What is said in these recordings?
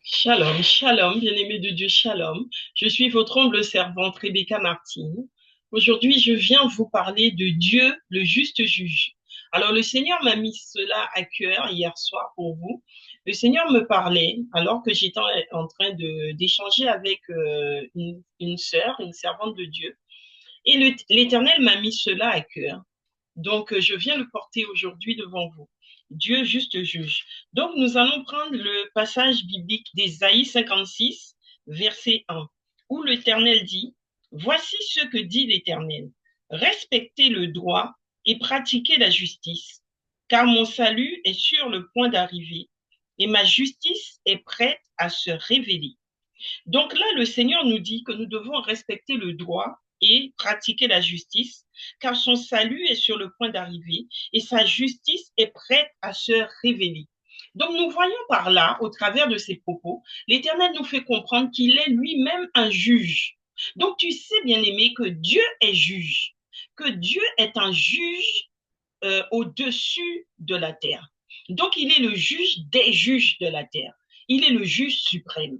Shalom, shalom, bien-aimé de Dieu, shalom. Je suis votre humble servante Rebecca Martine. Aujourd'hui, je viens vous parler de Dieu, le juste juge. Alors, le Seigneur m'a mis cela à cœur hier soir pour vous. Le Seigneur me parlait alors que j'étais en train d'échanger avec une sœur, une servante de Dieu. Et l'Éternel m'a mis cela à cœur. Donc, je viens le porter aujourd'hui devant vous. Dieu juste juge. Donc, nous allons prendre le passage biblique d'Ésaïe 56, verset 1, où l'Éternel dit, voici ce que dit l'Éternel. Respectez le droit et pratiquez la justice, car mon salut est sur le point d'arriver et ma justice est prête à se révéler. Donc là, le Seigneur nous dit que nous devons respecter le droit et pratiquer la justice, car son salut est sur le point d'arriver et sa justice est prête à se révéler. Donc nous voyons par là, au travers de ces propos, l'Éternel nous fait comprendre qu'il est lui-même un juge. Donc tu sais, bien-aimé, que Dieu est juge, que Dieu est un juge au-dessus de la terre. Donc il est le juge des juges de la terre. Il est le juge suprême.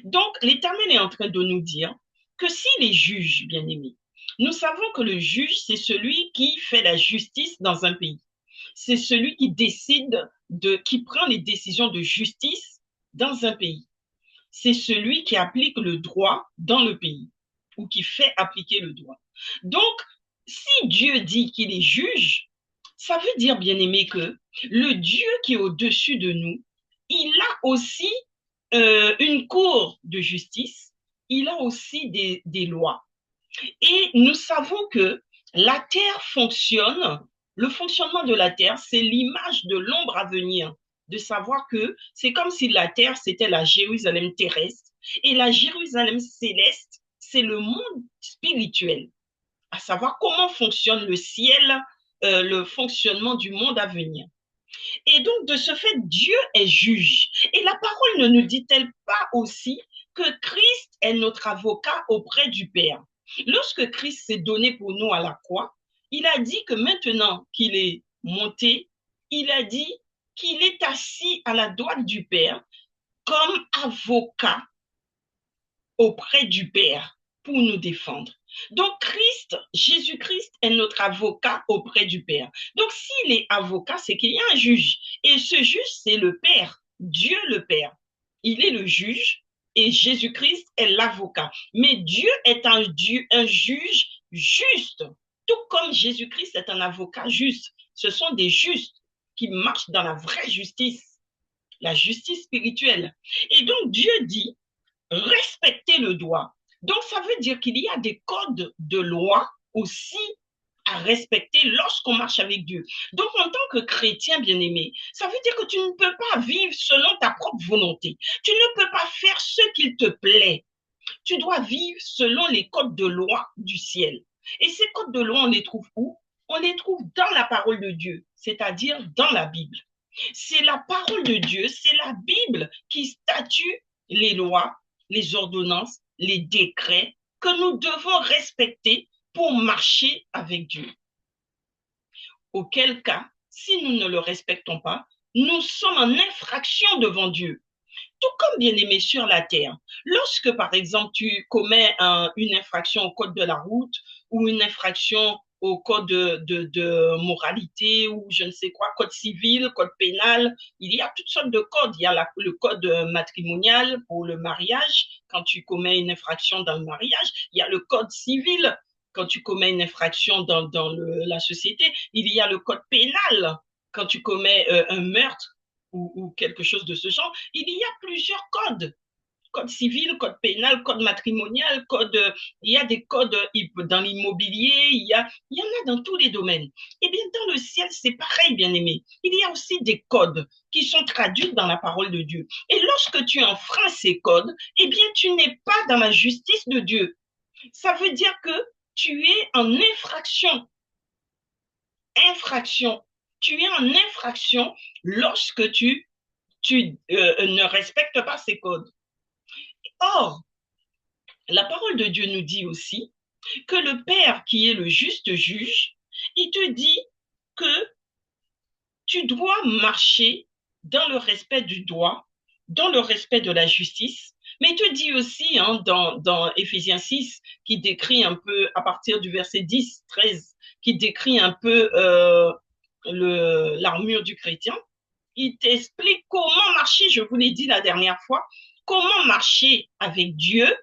Donc, l'Éternel est en train de nous dire que s'il est juge, bien-aimé, nous savons que le juge, c'est celui qui fait la justice dans un pays. C'est celui qui décide qui prend les décisions de justice dans un pays. C'est celui qui applique le droit dans le pays ou qui fait appliquer le droit. Donc, si Dieu dit qu'il est juge, ça veut dire, bien-aimé, que le Dieu qui est au-dessus de nous, il a aussi une cour de justice, il a aussi des lois. Et nous savons que la terre fonctionne, le fonctionnement de la terre, c'est l'image de l'ombre à venir, de savoir que c'est comme si la terre, c'était la Jérusalem terrestre, et la Jérusalem céleste, c'est le monde spirituel, à savoir comment fonctionne le ciel, le fonctionnement du monde à venir. Et donc, de ce fait, Dieu est juge. Et la parole ne nous dit-elle pas aussi que Christ est notre avocat auprès du Père? Lorsque Christ s'est donné pour nous à la croix, il a dit que maintenant qu'il est monté, il a dit qu'il est assis à la droite du Père comme avocat auprès du Père pour nous défendre. Donc Christ, Jésus-Christ est notre avocat auprès du Père. Donc s'il est avocat, c'est qu'il y a un juge. Et ce juge, c'est le Père, Dieu le Père. Il est le juge et Jésus-Christ est l'avocat. Mais Dieu est un Dieu, un juge juste, tout comme Jésus-Christ est un avocat juste. Ce sont des justes qui marchent dans la vraie justice, la justice spirituelle. Et donc Dieu dit, respecter le droit. Donc, ça veut dire qu'il y a des codes de loi aussi à respecter lorsqu'on marche avec Dieu. Donc, en tant que chrétien bien-aimé, ça veut dire que tu ne peux pas vivre selon ta propre volonté. Tu ne peux pas faire ce qu'il te plaît. Tu dois vivre selon les codes de loi du ciel. Et ces codes de loi, on les trouve où? On les trouve dans la parole de Dieu, c'est-à-dire dans la Bible. C'est la parole de Dieu, c'est la Bible qui statue les lois, les ordonnances, les décrets que nous devons respecter pour marcher avec Dieu. Auquel cas, si nous ne le respectons pas, nous sommes en infraction devant Dieu. Tout comme bien-aimé sur la terre. Lorsque, par exemple, tu commets une infraction au code de la route ou une infraction au code de moralité ou je ne sais quoi, code civil, code pénal, il y a toutes sortes de codes. Il y a le code matrimonial pour le mariage, quand tu commets une infraction dans le mariage. Il y a le code civil quand tu commets une infraction dans la société. Il y a le code pénal quand tu commets un meurtre ou quelque chose de ce genre. Il y a plusieurs codes. Code civil, code pénal, code matrimonial, il y a des codes dans l'immobilier, il y en a dans tous les domaines. Et bien, dans le ciel, c'est pareil, bien aimé. Il y a aussi des codes qui sont traduits dans la parole de Dieu. Et lorsque tu enfreins ces codes, eh bien, tu n'es pas dans la justice de Dieu. Ça veut dire que tu es en infraction. Infraction. Tu es en infraction lorsque tu ne respectes pas ces codes. Or, la parole de Dieu nous dit aussi que le Père qui est le juste juge, il te dit que tu dois marcher dans le respect du droit dans le respect de la justice. Mais il te dit aussi hein, dans Éphésiens 6, qui décrit un peu, à partir du verset 10, 13, qui décrit un peu l'armure du chrétien, il t'explique comment marcher, je vous l'ai dit la dernière fois, comment marcher avec Dieu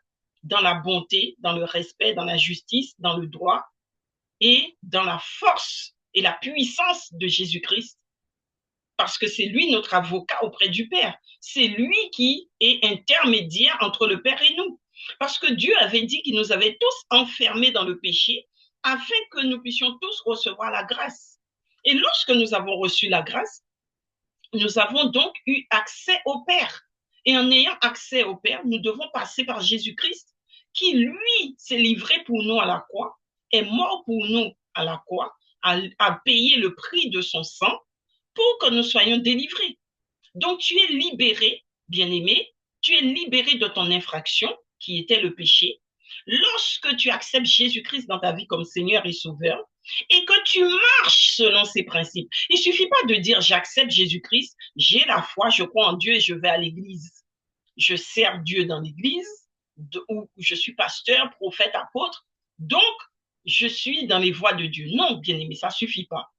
dans la bonté, dans le respect, dans la justice, dans le droit et dans la force et la puissance de Jésus-Christ. Parce que c'est lui notre avocat auprès du Père. C'est lui qui est intermédiaire entre le Père et nous. Parce que Dieu avait dit qu'il nous avait tous enfermés dans le péché afin que nous puissions tous recevoir la grâce. Et lorsque nous avons reçu la grâce, nous avons donc eu accès au Père. Et en ayant accès au Père, nous devons passer par Jésus-Christ, qui, lui, s'est livré pour nous à la croix, est mort pour nous à la croix, a payé le prix de son sang pour que nous soyons délivrés. Donc, tu es libéré, bien-aimé, tu es libéré de ton infraction, qui était le péché, lorsque tu acceptes Jésus-Christ dans ta vie comme Seigneur et Sauveur, et que tu marches selon ses principes. Il ne suffit pas de dire j'accepte Jésus-Christ, j'ai la foi, je crois en Dieu et je vais à l'église. Je sers Dieu dans l'église, où je suis pasteur, prophète, apôtre, donc je suis dans les voies de Dieu. Non, bien-aimé, ça ne suffit pas.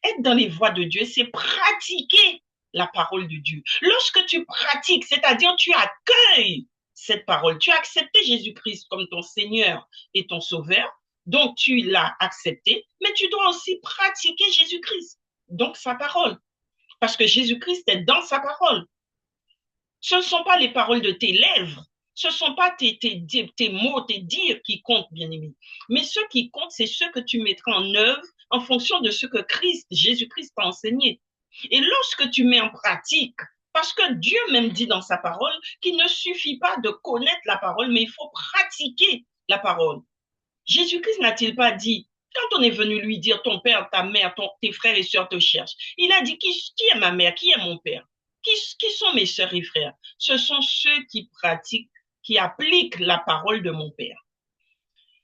Être dans les voies de Dieu, c'est pratiquer la parole de Dieu. Lorsque tu pratiques, c'est-à-dire tu accueilles cette parole, tu as accepté Jésus-Christ comme ton Seigneur et ton Sauveur, donc tu l'as accepté, mais tu dois aussi pratiquer Jésus-Christ, donc sa parole, parce que Jésus-Christ est dans sa parole. Ce ne sont pas les paroles de tes lèvres, ce ne sont pas tes mots, tes dires qui comptent, bien-aimé. Mais ce qui compte, c'est ce que tu mettras en œuvre en fonction de ce que Jésus-Christ t'a enseigné. Et lorsque tu mets en pratique, parce que Dieu même dit dans sa parole qu'il ne suffit pas de connaître la parole, mais il faut pratiquer la parole. Jésus-Christ n'a-t-il pas dit, quand on est venu lui dire ton père, ta mère, tes frères et sœurs te cherchent, il a dit qui est ma mère, qui est mon père, qui sont mes sœurs et frères? Ce sont ceux qui pratiquent, qui appliquent la parole de mon père.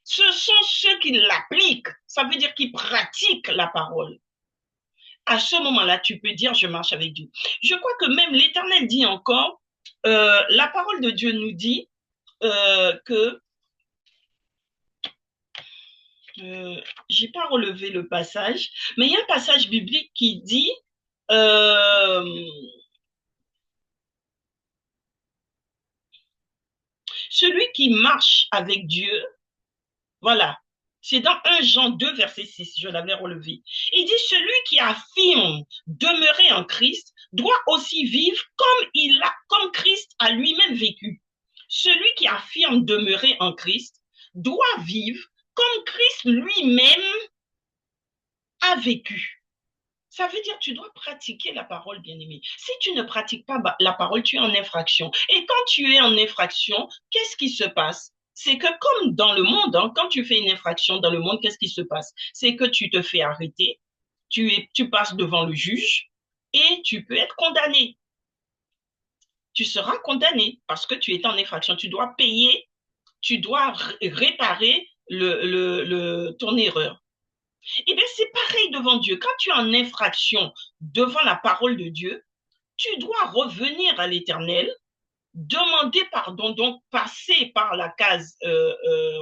Ce sont ceux qui l'appliquent, ça veut dire qu'ils pratiquent la parole. À ce moment-là, tu peux dire je marche avec Dieu. Je crois que même l'Éternel dit encore, la parole de Dieu nous dit que j'ai pas relevé le passage, mais il y a un passage biblique qui dit celui qui marche avec Dieu, voilà, c'est dans 1 Jean 2, verset 6, je l'avais relevé. Il dit celui qui affirme demeurer en Christ doit aussi vivre comme Christ a lui-même vécu. Celui qui affirme demeurer en Christ doit vivre comme Christ lui-même a vécu. Ça veut dire que tu dois pratiquer la parole, bien-aimé. Si tu ne pratiques pas la parole, tu es en infraction. Et quand tu es en infraction, qu'est-ce qui se passe? C'est que comme dans le monde, hein, quand tu fais une infraction dans le monde, qu'est-ce qui se passe? C'est que tu te fais arrêter, tu passes devant le juge et tu peux être condamné. Tu seras condamné parce que tu es en infraction. Tu dois payer, tu dois réparer ton erreur. Eh bien, c'est pareil devant Dieu. Quand tu es en infraction devant la parole de Dieu, tu dois revenir à l'Éternel, demander pardon, donc passer par la case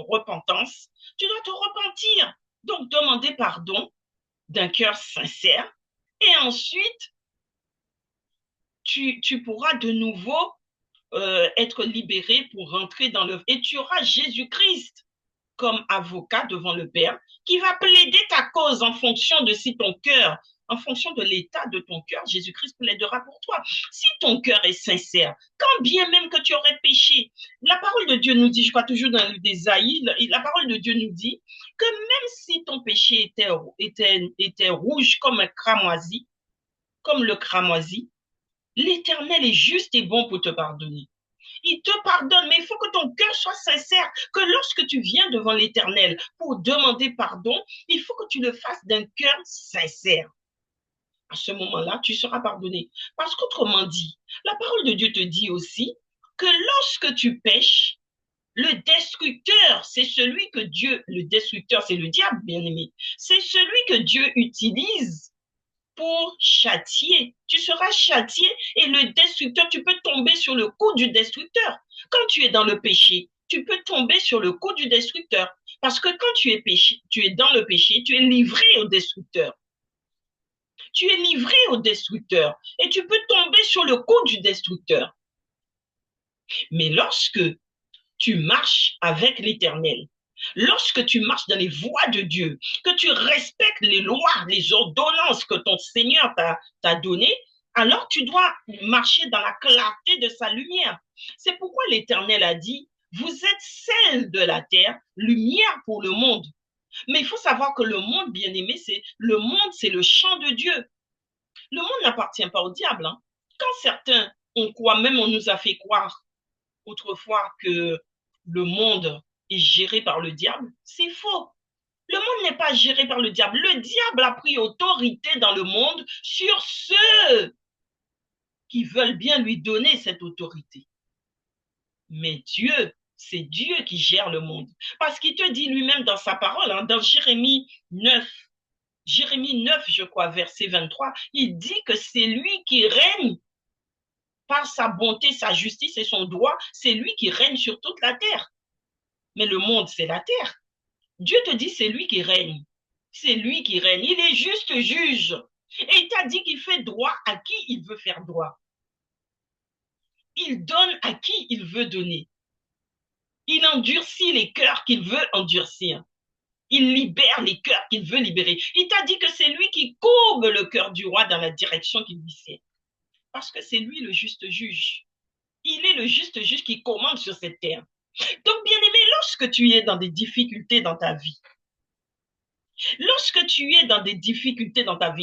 repentance. Tu dois te repentir, donc demander pardon d'un cœur sincère. Et ensuite, tu pourras de nouveau être libéré pour rentrer dans l'œuvre. Et tu auras Jésus-Christ comme avocat devant le Père, qui va plaider ta cause en fonction de si ton cœur, en fonction de l'état de ton cœur, Jésus-Christ plaidera pour toi. Si ton cœur est sincère, quand bien même que tu aurais péché, la parole de Dieu nous dit, je crois toujours dans l'Ésaïe, la parole de Dieu nous dit que même si ton péché était rouge comme un cramoisi, comme le cramoisi, l'Éternel est juste et bon pour te pardonner. Il te pardonne, mais il faut que ton cœur soit sincère, que lorsque tu viens devant l'Éternel pour demander pardon, il faut que tu le fasses d'un cœur sincère. À ce moment-là, tu seras pardonné. Parce qu'autrement dit, la parole de Dieu te dit aussi que lorsque tu pèches, le destructeur, c'est celui que Dieu, le destructeur, c'est le diable, bien-aimé, c'est celui que Dieu utilise pour châtier. Tu seras châtié et le destructeur, tu peux tomber sur le coup du destructeur. Quand tu es dans le péché, tu peux tomber sur le coup du destructeur. Parce que quand tu es dans le péché, tu es livré au destructeur. Tu es livré au destructeur et tu peux tomber sur le coup du destructeur. Mais lorsque tu marches avec l'Éternel, lorsque tu marches dans les voies de Dieu, que tu respectes les lois, les ordonnances que ton Seigneur t'a données, alors tu dois marcher dans la clarté de sa lumière. C'est pourquoi l'Éternel a dit, vous êtes sel de la terre, lumière pour le monde. Mais il faut savoir que le monde, bien aimé, c'est le champ de Dieu. Le monde n'appartient pas au diable. Hein. Quand certains on croit, même on nous a fait croire autrefois que le monde est géré par le diable, c'est faux. Le monde n'est pas géré par le diable. Le diable a pris autorité dans le monde sur ceux qui veulent bien lui donner cette autorité. Mais Dieu, c'est Dieu qui gère le monde. Parce qu'il te dit lui-même dans sa parole, hein, dans Jérémie 9, je crois, verset 23, il dit que c'est lui qui règne par sa bonté, sa justice et son droit, c'est lui qui règne sur toute la terre. Mais le monde, c'est la terre. Dieu te dit, c'est lui qui règne. C'est lui qui règne. Il est juste juge. Et il t'a dit qu'il fait droit à qui il veut faire droit. Il donne à qui il veut donner. Il endurcit les cœurs qu'il veut endurcir. Il libère les cœurs qu'il veut libérer. Il t'a dit que c'est lui qui courbe le cœur du roi dans la direction qu'il lui sait. Parce que c'est lui le juste juge. Il est le juste juge qui commande sur cette terre. Donc, bien aimé, lorsque tu es dans des difficultés dans ta vie,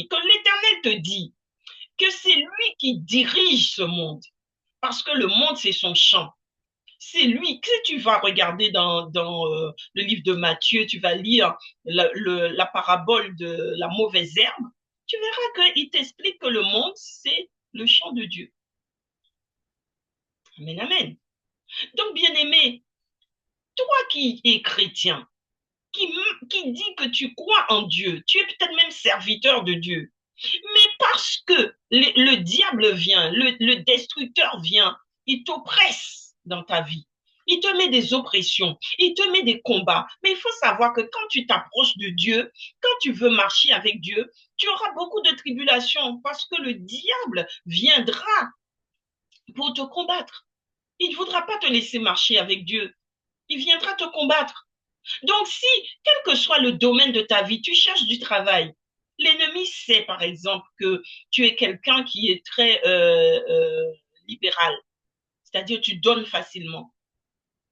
que l'Éternel te dit que c'est lui qui dirige ce monde, parce que le monde, c'est son champ. C'est lui que tu vas regarder dans le livre de Matthieu, tu vas lire la parabole de la mauvaise herbe, tu verras qu'il t'explique que le monde, c'est le champ de Dieu. Amen, amen. Donc, bien aimé, toi qui es chrétien, qui dit que tu crois en Dieu, tu es peut-être même serviteur de Dieu, mais parce que le diable vient, le destructeur vient, il t'oppresse dans ta vie. Il te met des oppressions, il te met des combats. Mais il faut savoir que quand tu t'approches de Dieu, quand tu veux marcher avec Dieu, tu auras beaucoup de tribulations parce que le diable viendra pour te combattre. Il ne voudra pas te laisser marcher avec Dieu. Il viendra te combattre. Donc si, quel que soit le domaine de ta vie, tu cherches du travail, l'ennemi sait par exemple que tu es quelqu'un qui est très libéral, c'est-à-dire tu donnes facilement.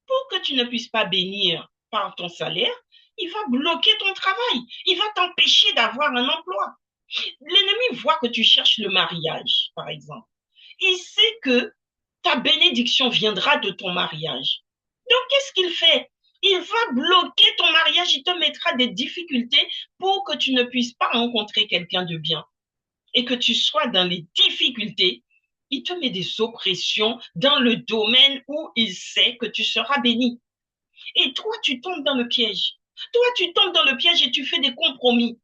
Pour que tu ne puisses pas bénir par ton salaire, il va bloquer ton travail, il va t'empêcher d'avoir un emploi. L'ennemi voit que tu cherches le mariage, par exemple. Il sait que ta bénédiction viendra de ton mariage. Donc, qu'est-ce qu'il fait? Il va bloquer ton mariage, il te mettra des difficultés pour que tu ne puisses pas rencontrer quelqu'un de bien et que tu sois dans les difficultés. Il te met des oppressions dans le domaine où il sait que tu seras béni. Et toi, tu tombes dans le piège. Toi, tu tombes dans le piège et tu fais des compromis.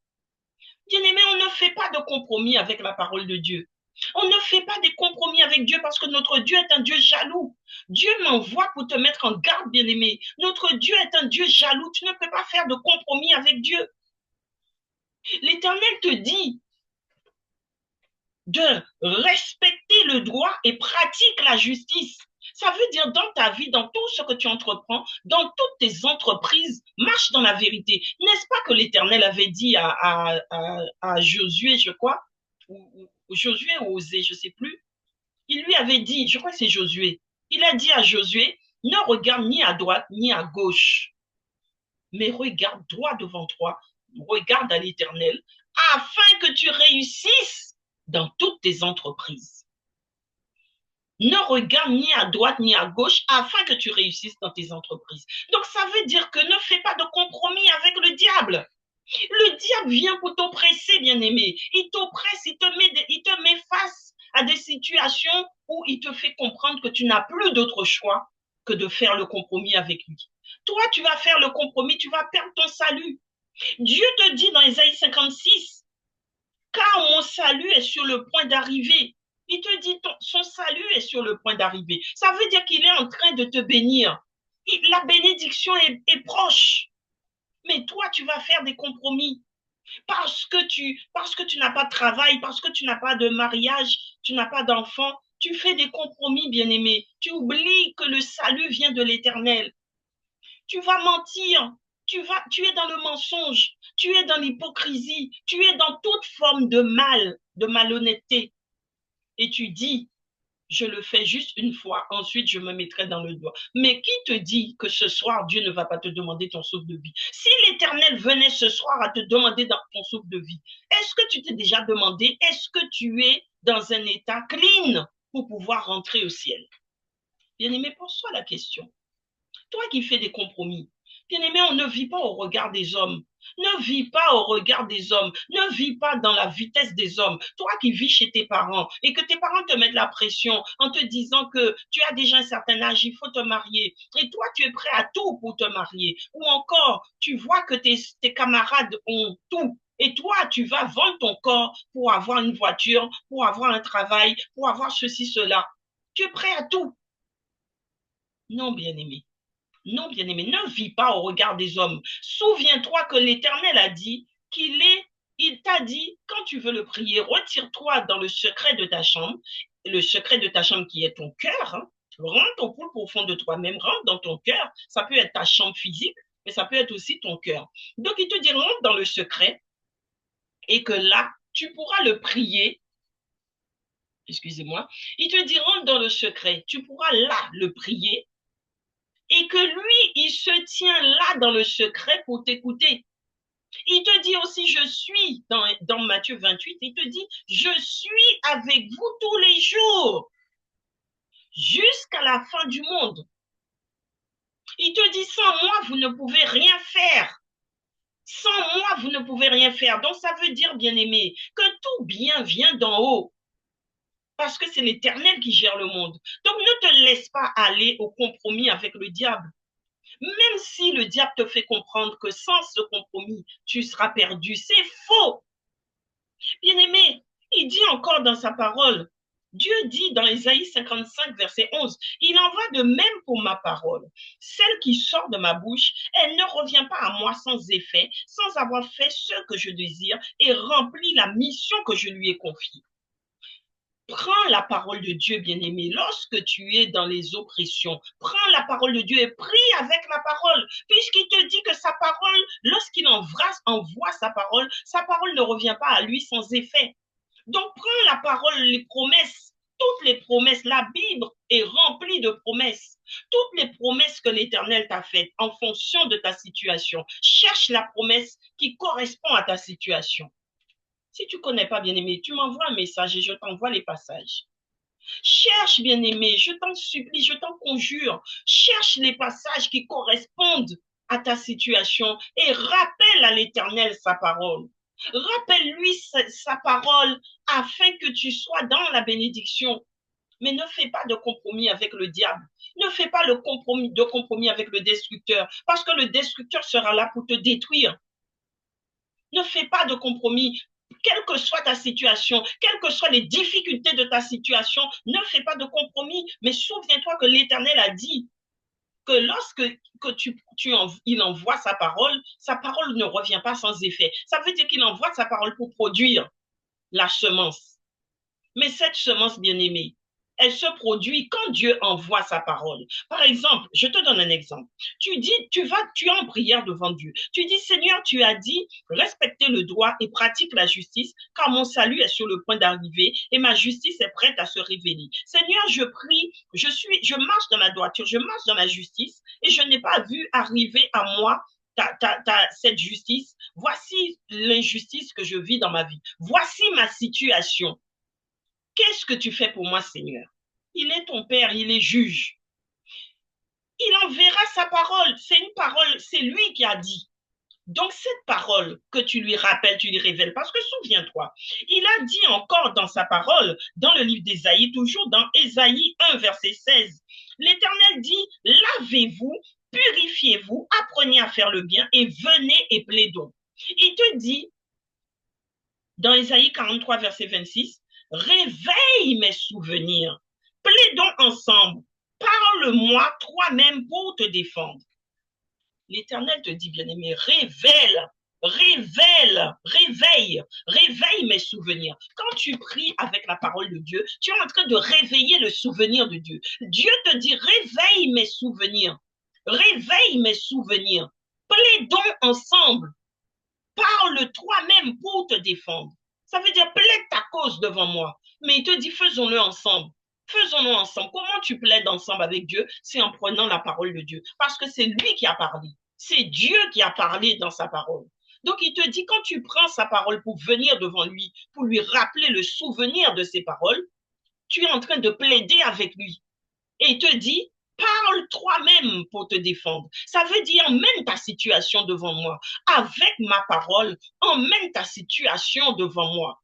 Bien-aimé, on ne fait pas de compromis avec la parole de Dieu. On ne fait pas des compromis avec Dieu parce que notre Dieu est un Dieu jaloux. Dieu m'envoie pour te mettre en garde, bien-aimé. Notre Dieu est un Dieu jaloux. Tu ne peux pas faire de compromis avec Dieu. L'Éternel te dit de respecter le droit et pratique la justice. Ça veut dire dans ta vie, dans tout ce que tu entreprends, dans toutes tes entreprises, marche dans la vérité. N'est-ce pas que l'Éternel avait dit à Josué, je crois, ou Josué ou Osée, je ne sais plus, il lui avait dit, je crois que c'est Josué, il a dit à Josué, ne regarde ni à droite ni à gauche, mais regarde droit devant toi, regarde à l'Éternel, afin que tu réussisses dans toutes tes entreprises. Ne regarde ni à droite ni à gauche afin que tu réussisses dans tes entreprises. Donc ça veut dire que ne fais pas de compromis avec le diable. Le diable vient pour t'oppresser, bien-aimé. Il t'oppresse, il te met face à des situations où il te fait comprendre que tu n'as plus d'autre choix que de faire le compromis avec lui. Toi, tu vas faire le compromis, tu vas perdre ton salut. Dieu te dit dans Ésaïe 56, car mon salut est sur le point d'arriver. Il te dit, son salut est sur le point d'arriver. Ça veut dire qu'il est en train de te bénir. La bénédiction est proche. Mais toi, tu vas faire des compromis parce que tu n'as pas de travail, parce que tu n'as pas de mariage, tu n'as pas d'enfant. Tu fais des compromis, bien-aimé. Tu oublies que le salut vient de l'Éternel. Tu vas mentir. Tu es dans le mensonge. Tu es dans l'hypocrisie. Tu es dans toute forme de mal, de malhonnêteté. Et tu dis, je le fais juste une fois, ensuite je me mettrai dans le doigt. Mais qui te dit que ce soir, Dieu ne va pas te demander ton souffle de vie? Si l'Éternel venait ce soir à te demander ton souffle de vie, est-ce que tu t'es déjà demandé, est-ce que tu es dans un état clean pour pouvoir rentrer au ciel? Bien-aimé, pose-toi la question. Toi qui fais des compromis, bien-aimé, on ne vit pas au regard des hommes. Ne vis pas au regard des hommes. Ne vis pas dans la vitesse des hommes. Toi qui vis chez tes parents et que tes parents te mettent la pression en te disant que tu as déjà un certain âge, il faut te marier. Et toi, tu es prêt à tout pour te marier. Ou encore, tu vois que tes camarades ont tout. Et toi, tu vas vendre ton corps pour avoir une voiture, pour avoir un travail, pour avoir ceci, cela. Tu es prêt à tout. Non, bien-aimé. Non, bien-aimé, ne vis pas au regard des hommes. Souviens-toi que l'Éternel a dit il t'a dit, quand tu veux le prier, retire-toi dans le secret de ta chambre, le secret de ta chambre qui est ton cœur, hein. Rentre au plus profond de toi-même, rentre dans ton cœur. Ça peut être ta chambre physique, mais ça peut être aussi ton cœur. Donc, il te dit, rentre dans le secret et que là, tu pourras le prier. Excusez-moi. Il te dit, rentre dans le secret. Tu pourras là le prier et que lui, il se tient là dans le secret pour t'écouter. Il te dit aussi, je suis, dans Matthieu 28, il te dit, je suis avec vous tous les jours, jusqu'à la fin du monde. Il te dit, sans moi, vous ne pouvez rien faire. Sans moi, vous ne pouvez rien faire. Donc, ça veut dire, bien-aimé, que tout bien vient d'en haut. Parce que c'est l'Éternel qui gère le monde. Donc, ne te laisse pas aller au compromis avec le diable. Même si le diable te fait comprendre que sans ce compromis, tu seras perdu, c'est faux. Bien-aimé, il dit encore dans sa parole, Dieu dit dans Ésaïe 55, verset 11, il en va de même pour ma parole. Celle qui sort de ma bouche, elle ne revient pas à moi sans effet, sans avoir fait ce que je désire et rempli la mission que je lui ai confiée. Prends la parole de Dieu, bien-aimé, lorsque tu es dans les oppressions. Prends la parole de Dieu et prie avec la parole, puisqu'il te dit que sa parole, lorsqu'il envoie sa parole ne revient pas à lui sans effet. Donc, prends la parole, les promesses, toutes les promesses. La Bible est remplie de promesses. Toutes les promesses que l'Éternel t'a faites en fonction de ta situation. Cherche la promesse qui correspond à ta situation. Si tu ne connais pas, bien-aimé, tu m'envoies un message et je t'envoie les passages. Cherche, bien-aimé, je t'en supplie, je t'en conjure. Cherche les passages qui correspondent à ta situation et rappelle à l'Éternel sa parole. Rappelle-lui sa parole afin que tu sois dans la bénédiction. Mais ne fais pas de compromis avec le diable. Ne fais pas de compromis avec le destructeur, parce que le destructeur sera là pour te détruire. Ne fais pas de compromis. Quelle que soit ta situation, quelles que soient les difficultés de ta situation, ne fais pas de compromis. Mais souviens-toi que l'Éternel a dit que lorsque il envoie sa parole ne revient pas sans effet. Ça veut dire qu'il envoie sa parole pour produire la semence. Mais cette semence, bien-aimée, elle se produit quand Dieu envoie sa parole. Par exemple, je te donne un exemple. Tu es en prière devant Dieu. Tu dis, Seigneur, tu as dit, respectez le droit et pratique la justice, car mon salut est sur le point d'arriver et ma justice est prête à se révéler. Seigneur, je prie, je marche dans la droiture, je marche dans la justice et je n'ai pas vu arriver à moi cette justice. Voici l'injustice que je vis dans ma vie. Voici ma situation. Qu'est-ce que tu fais pour moi, Seigneur? Il est ton Père, il est juge. Il enverra sa parole. C'est une parole, c'est lui qui a dit. Donc, cette parole que tu lui rappelles, tu lui révèles, parce que souviens-toi, il a dit encore dans sa parole, dans le livre d'Ésaïe, toujours dans Ésaïe 1, verset 16, l'Éternel dit, lavez-vous, purifiez-vous, apprenez à faire le bien et venez et plaidons. Il te dit, Dans Ésaïe 43, verset 26, réveille mes souvenirs, plaidons ensemble, parle-moi toi-même pour te défendre. L'Éternel te dit, bien-aimé, réveille mes souvenirs. Quand tu pries avec la parole de Dieu, tu es en train de réveiller le souvenir de Dieu. Dieu te dit, réveille mes souvenirs, plaidons ensemble, parle toi-même pour te défendre. Ça veut dire plaide ta cause devant moi. Mais il te dit, faisons-le ensemble. Faisons-le ensemble. Comment tu plaides ensemble avec Dieu? C'est en prenant la parole de Dieu. Parce que c'est lui qui a parlé. C'est Dieu qui a parlé dans sa parole. Donc il te dit, quand tu prends sa parole pour venir devant lui, pour lui rappeler le souvenir de ses paroles, tu es en train de plaider avec lui. Et il te dit, parle toi-même pour te défendre. Ça veut dire, emmène ta situation devant moi. Avec ma parole, emmène ta situation devant moi.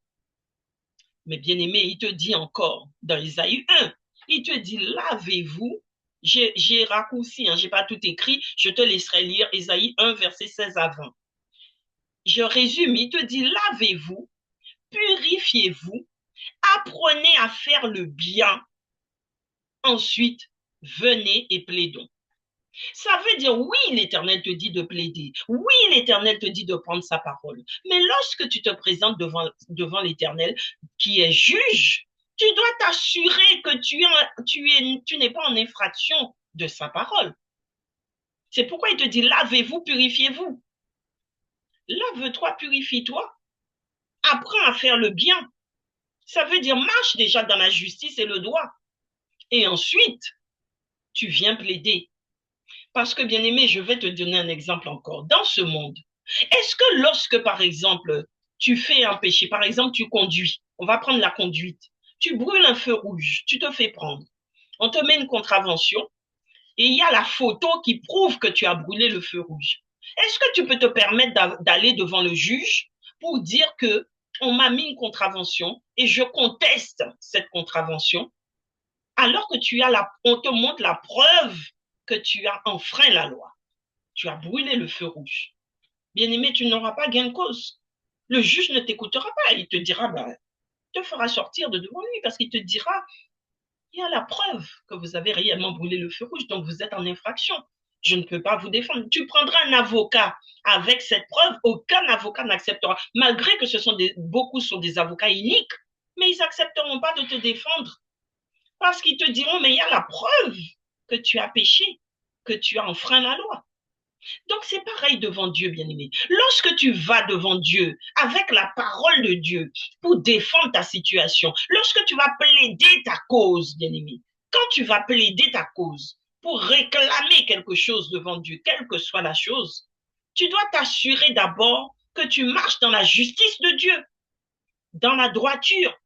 Mais bien aimé, il te dit encore, dans Isaïe 1, il te dit, lavez-vous. J'ai raccourci, je n'ai pas tout écrit, je te laisserai lire Isaïe 1, verset 16 à 20. Je résume, il te dit, lavez-vous, purifiez-vous, apprenez à faire le bien. Ensuite, venez et plaidons. Ça veut dire, oui, l'Éternel te dit de plaider. Oui, l'Éternel te dit de prendre sa parole. Mais lorsque tu te présentes devant l'Éternel, qui est juge, tu dois t'assurer que tu n'es pas en infraction de sa parole. C'est pourquoi il te dit, lavez-vous, purifiez-vous. Lave-toi, purifie-toi. Apprends à faire le bien. Ça veut dire, marche déjà dans la justice et le droit. Et ensuite, tu viens plaider. Parce que, bien aimé, je vais te donner un exemple encore. Dans ce monde, est-ce que lorsque, par exemple, tu fais un péché, par exemple, tu conduis, on va prendre la conduite, tu brûles un feu rouge, tu te fais prendre, on te met une contravention et il y a la photo qui prouve que tu as brûlé le feu rouge. Est-ce que tu peux te permettre d'aller devant le juge pour dire que on m'a mis une contravention et je conteste cette contravention alors que on te montre la preuve que tu as enfreint la loi. Tu as brûlé le feu rouge. Bien-aimé, tu n'auras pas gain de cause. Le juge ne t'écoutera pas. Il te dira, il te fera sortir de devant lui parce qu'il te dira, il y a la preuve que vous avez réellement brûlé le feu rouge, donc vous êtes en infraction. Je ne peux pas vous défendre. Tu prendras un avocat avec cette preuve, aucun avocat n'acceptera, malgré que beaucoup sont des avocats iniques, mais ils n'accepteront pas de te défendre parce qu'ils te diront, mais il y a la preuve que tu as péché, que tu as enfreint la loi. Donc c'est pareil devant Dieu, bien-aimé. Lorsque tu vas devant Dieu avec la parole de Dieu pour défendre ta situation, lorsque tu vas plaider ta cause, bien-aimé, quand tu vas plaider ta cause pour réclamer quelque chose devant Dieu, quelle que soit la chose, tu dois t'assurer d'abord que tu marches dans la justice de Dieu, dans la droiture,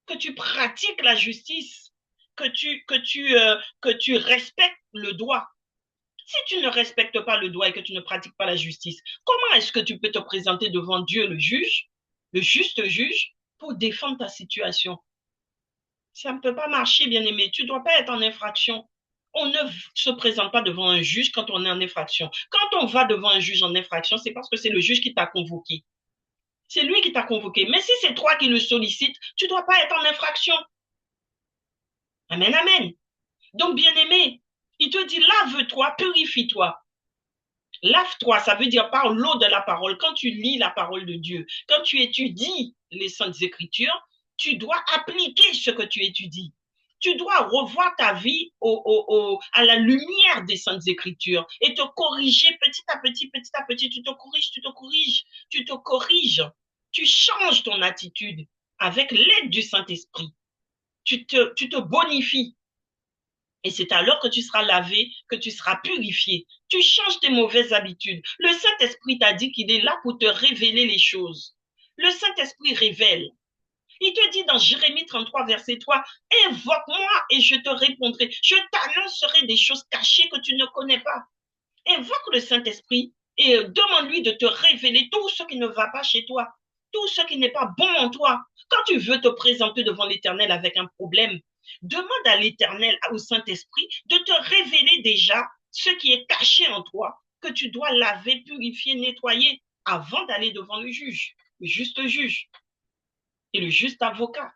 que tu pratiques la justice, que tu respectes le droit. Si tu ne respectes pas le droit et que tu ne pratiques pas la justice, comment est-ce que tu peux te présenter devant Dieu, le juge, le juste juge, pour défendre ta situation? Ça ne peut pas marcher, bien-aimé. Tu ne dois pas être en infraction. On ne se présente pas devant un juge quand on est en infraction. Quand on va devant un juge en infraction, c'est parce que c'est le juge qui t'a convoqué. C'est lui qui t'a convoqué. Mais si c'est toi qui le sollicites, tu ne dois pas être en infraction. Amen, amen. Donc, bien-aimé, il te dit, lave-toi, purifie-toi. Lave-toi, ça veut dire par l'eau de la parole. Quand tu lis la parole de Dieu, quand tu étudies les Saintes Écritures, tu dois appliquer ce que tu étudies. Tu dois revoir ta vie à la lumière des Saintes Écritures et te corriger petit à petit, tu te corriges, tu te corriges. Tu changes ton attitude avec l'aide du Saint-Esprit. Tu te bonifies. Et c'est alors que tu seras lavé, que tu seras purifié. Tu changes tes mauvaises habitudes. Le Saint-Esprit t'a dit qu'il est là pour te révéler les choses. Le Saint-Esprit révèle. Il te dit dans Jérémie 33, verset 3, invoque-moi et je te répondrai. Je t'annoncerai des choses cachées que tu ne connais pas. Invoque le Saint-Esprit et demande-lui de te révéler tout ce qui ne va pas chez toi, tout ce qui n'est pas bon en toi. Quand tu veux te présenter devant l'Éternel avec un problème, demande à l'Éternel, au Saint-Esprit, de te révéler déjà ce qui est caché en toi, que tu dois laver, purifier, nettoyer avant d'aller devant le juge, le juste juge. et le juste avocat.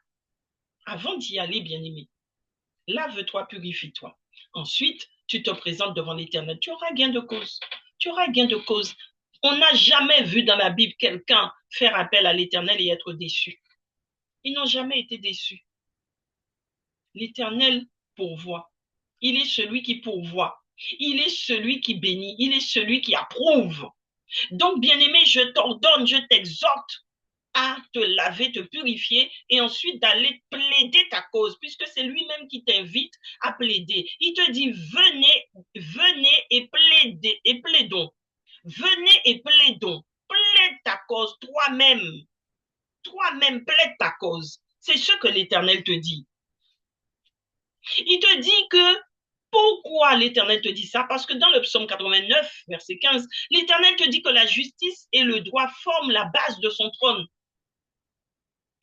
Avant d'y aller, bien-aimé, lave-toi, purifie-toi. Ensuite, tu te présentes devant l'Éternel. Tu auras gain de cause. Tu auras gain de cause. On n'a jamais vu dans la Bible quelqu'un faire appel à l'Éternel et être déçu. Ils n'ont jamais été déçus. L'Éternel pourvoit. Il est celui qui pourvoit. Il est celui qui bénit. Il est celui qui approuve. Donc, bien-aimé, je t'ordonne, je t'exhorte à te laver, te purifier et ensuite d'aller plaider ta cause, puisque c'est lui-même qui t'invite à plaider. Il te dit, venez, venez et plaidez, et plaidons. Venez et plaidons. Plaide ta cause toi-même. Toi-même, plaide ta cause. C'est ce que l'Éternel te dit. Il te dit que pourquoi l'Éternel te dit ça? Parce que dans le psaume 89, verset 15, l'Éternel te dit que la justice et le droit forment la base de son trône.